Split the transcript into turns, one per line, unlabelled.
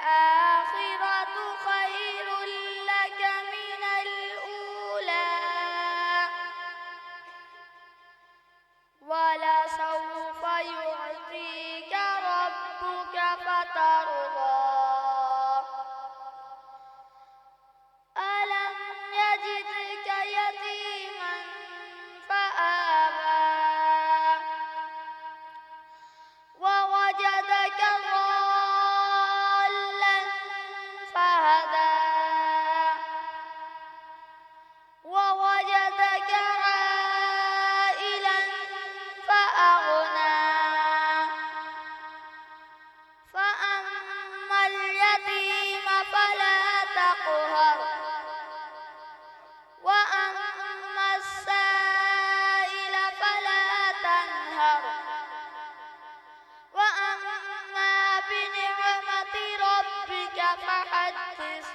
وللآخرة خير لك من الأولى ولسوف يعطيك ربك فترضى ألم يجدك يتيما فآوى ووجدك ضالا فهدى ووجدك عائلا فأغنى فأما اليتيم فلا تقهر وأما السائل فلا تنهر وأما بنعمة ربك فحدث